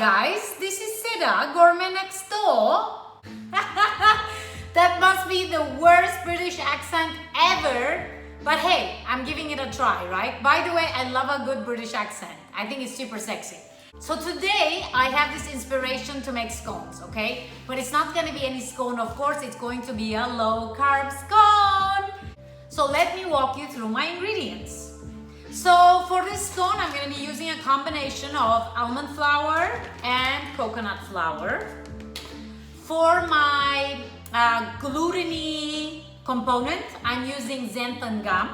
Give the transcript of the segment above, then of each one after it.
guys, this is Seda, gourmet next door. That must be the worst British accent ever. But hey, I'm giving it a try, right? By the way, I love a good British accent. I think it's super sexy. So today I have this inspiration to make scones, okay? But it's not gonna be any scone, of course. It's going to be a low carb scone. So let me walk you through my ingredients. So for this scone, I'm going to be using a combination of almond flour and coconut flour. For my gluten-y component, I'm using Xanthan Gum.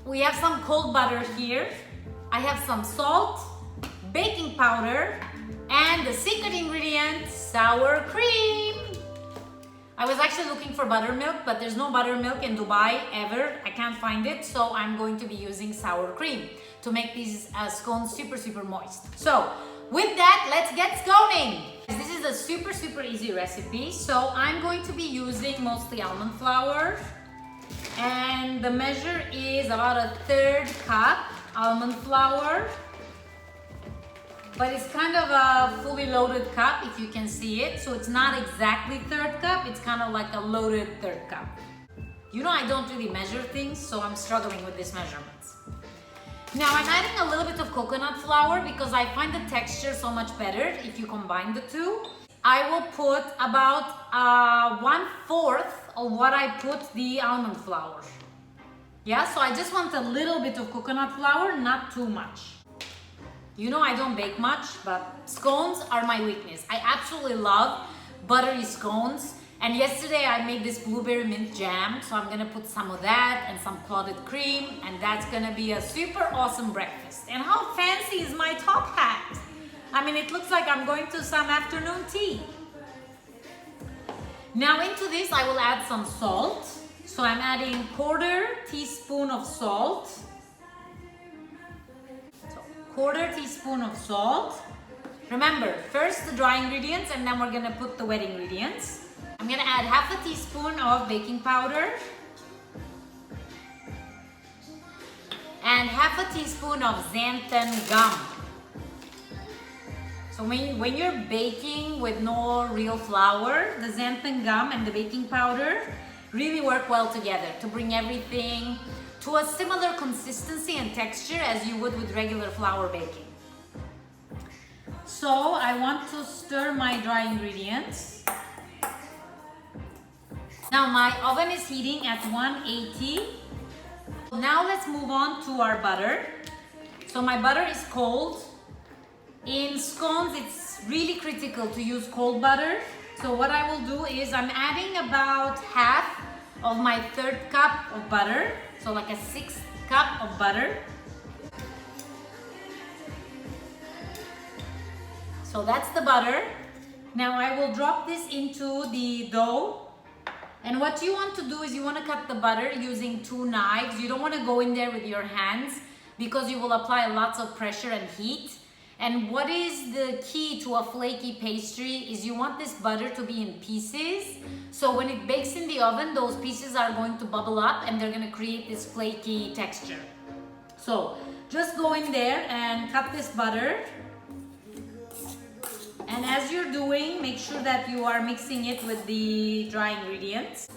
We have some cold butter here. I have some salt, baking powder, and the secret ingredient, sour cream. I was actually looking for buttermilk, but there's no buttermilk in Dubai ever. I can't find it, so I'm going to be using sour cream to make these scones super moist. So with that, let's get sconing. This is a super easy recipe. So I'm going to be using mostly almond flour, and the measure is about a 1/3 cup almond flour. But it's kind of a fully loaded cup, if you can see it. So it's not exactly 1/3 cup, it's kind of like a loaded 1/3 cup. You know, I don't really measure things, so I'm struggling with these measurements. Now I'm adding a little bit of coconut flour because I find the texture so much better if you combine the two. I will put about 1/4 of what I put the almond flour. Yeah, so I just want a little bit of coconut flour, not too much. You know, I don't bake much, but scones are my weakness. I absolutely love buttery scones. And yesterday I made this blueberry mint jam, so I'm gonna put some of that and some clotted cream, and that's gonna be a super awesome breakfast. And how fancy is my top hat? I mean, it looks like I'm going to some afternoon tea. Now into this I will add some salt. So I'm adding 1/4 teaspoon of salt. 1/4 teaspoon of salt. Remember, first the dry ingredients and then we're gonna put the wet ingredients. I'm gonna add 1/2 teaspoon of baking powder and 1/2 teaspoon of Xanthan Gum. So when you're baking with no real flour, the Xanthan Gum and the baking powder really work well together to bring everything to a similar consistency and texture as you would with regular flour baking. So I want to stir my dry ingredients. Now my oven is heating at 180. Now let's move on to our butter. So my butter is cold. In scones, it's really critical to use cold butter. So what I will do is I'm adding about 1/2 of my 1/3 cup of butter. So like a 1/6 cup of butter. So that's the butter. Now I will drop this into the dough. And what you want to do is you want to cut the butter using 2 knives. You don't want to go in there with your hands because you will apply lots of pressure and heat. And what is the key to a flaky pastry is you want this butter to be in pieces. So when it bakes in the oven, those pieces are going to bubble up and they're going to create this flaky texture. So just go in there and cut this butter. And as you're doing, make sure that you are mixing it with the dry ingredients.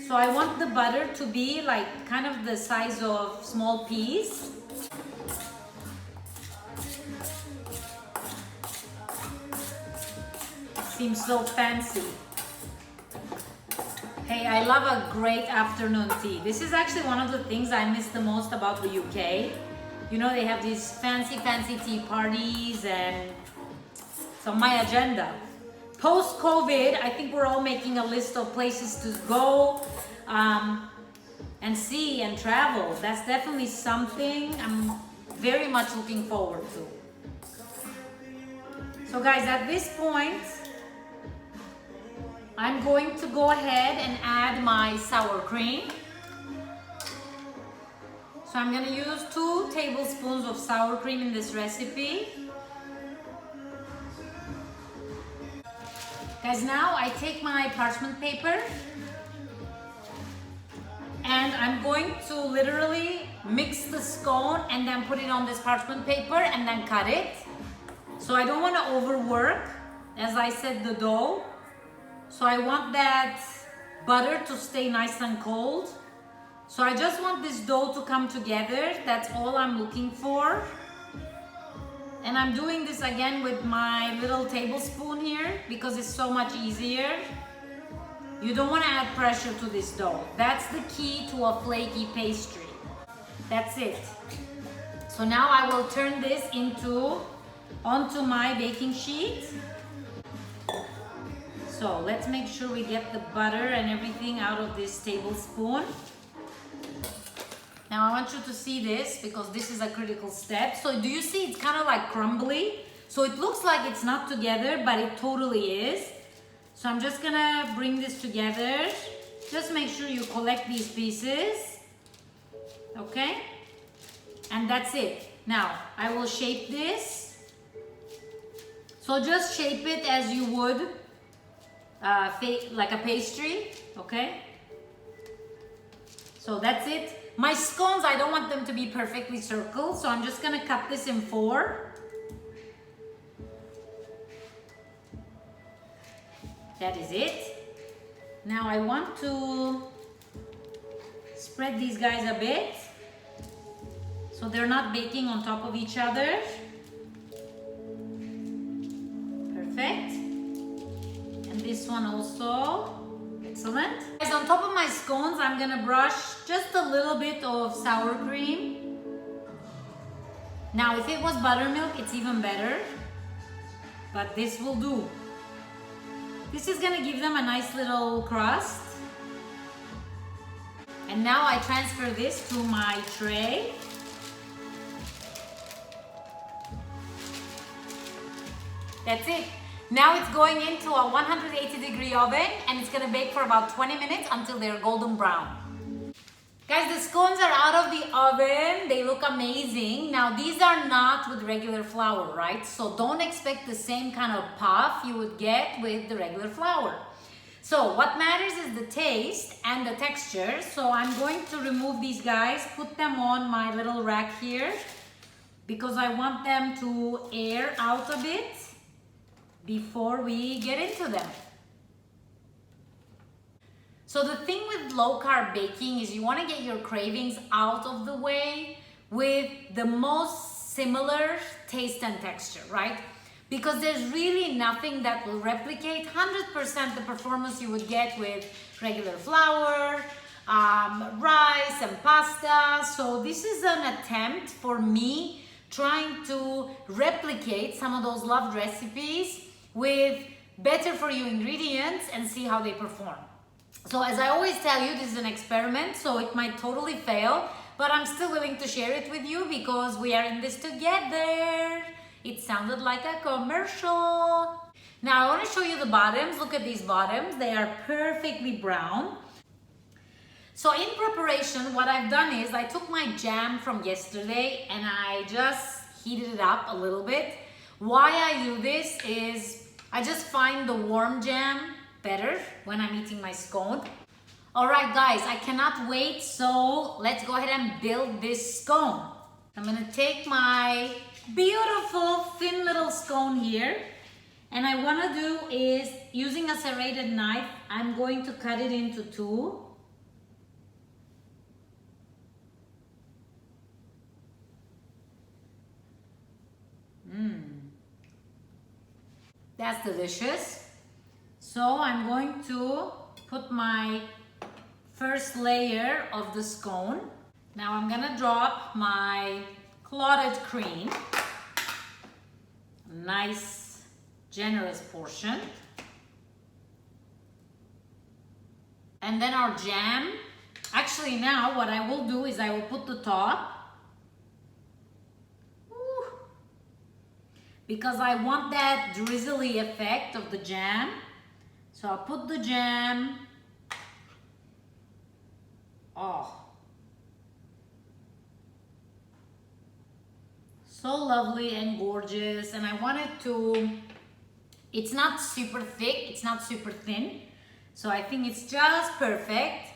So I want the butter to be like kind of the size of small peas. Seems so fancy. Hey, I love a great afternoon tea. This is actually one of the things I miss the most about the UK. You know, they have these fancy tea parties, and it's on my agenda. Post-COVID, I think we're all making a list of places to go and see and travel. That's definitely something I'm very much looking forward to. So guys, at this point, I'm going to go ahead and add my sour cream. So I'm going to use 2 tablespoons of sour cream in this recipe. Guys, now I take my parchment paper and I'm going to literally mix the scone and then put it on this parchment paper and then cut it. So I don't want to overwork, as I said, the dough. So I want that butter to stay nice and cold. So I just want this dough to come together. That's all I'm looking for. And I'm doing this again with my little tablespoon here because it's so much easier. You don't want to add pressure to this dough. That's the key to a flaky pastry. That's it. So now I will turn this onto my baking sheet. So let's make sure we get the butter and everything out of this tablespoon. Now I want you to see this because this is a critical step. So do you see it's kind of like crumbly? So it looks like it's not together, but it totally is. So I'm just gonna bring this together. Just make sure you collect these pieces. Okay? And that's it. Now I will shape this. So just shape it as you would like a pastry. Okay? So that's it. My scones, I don't want them to be perfectly circled, so I'm just gonna cut this in 4. That is it. Now I want to spread these guys a bit so they're not baking on top of each other. Perfect. And this one also. Excellent. Guys, on top of my scones, I'm gonna brush just a little bit of sour cream. Now, if it was buttermilk, it's even better, but this will do. This is gonna give them a nice little crust. And now I transfer this to my tray. That's it. Now it's going into a 180-degree oven and it's gonna bake for about 20 minutes until they're golden brown. Guys, the scones are out of the oven. They look amazing. Now these are not with regular flour, right? So don't expect the same kind of puff you would get with the regular flour. So what matters is the taste and the texture. So I'm going to remove these guys, put them on my little rack here because I want them to air out a bit before we get into them. So the thing with low carb baking is you want to get your cravings out of the way with the most similar taste and texture, right? Because there's really nothing that will replicate 100% the performance you would get with regular flour, rice and pasta. So this is an attempt for me trying to replicate some of those loved recipes with better for you ingredients and see how they perform. So as I always tell you, this is an experiment, so it might totally fail, but I'm still willing to share it with you because we are in this together. It sounded like a commercial. Now I want to show you the bottoms. Look at these bottoms. They are perfectly brown. So in preparation, what I've done is I took my jam from yesterday and I just heated it up a little bit. Why I do this is I just find the warm jam better when I'm eating my scone. All right, guys, I cannot wait. So let's go ahead and build this scone. I'm gonna take my beautiful thin little scone here. And I wanna do is, using a serrated knife, I'm going to cut it into 2. That's delicious. So I'm going to put my first layer of the scone. Now I'm gonna drop my clotted cream. Nice, generous portion. And then our jam. Actually now what I will do is I will put the top. Because I want that drizzly effect of the jam. So I'll put the jam. Oh. So lovely and gorgeous. And I want it to, it's not super thick, it's not super thin. So I think it's just perfect.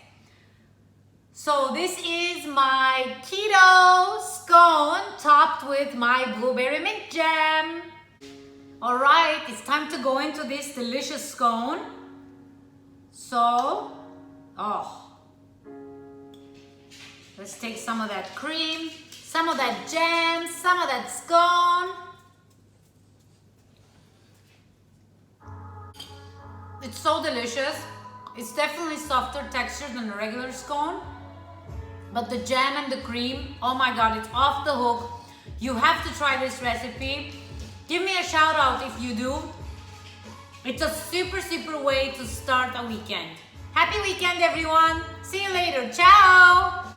So this is my keto scone topped with my blueberry mint jam. it's time to go into this delicious scone. So, let's take some of that cream, some of that jam, some of that scone. It's so delicious. It's definitely softer texture than a regular scone. But the jam and the cream, oh my God, it's off the hook. You have to try this recipe. Give me a shout out if you do. It's a super way to start a weekend. Happy weekend, everyone. See you later. Ciao.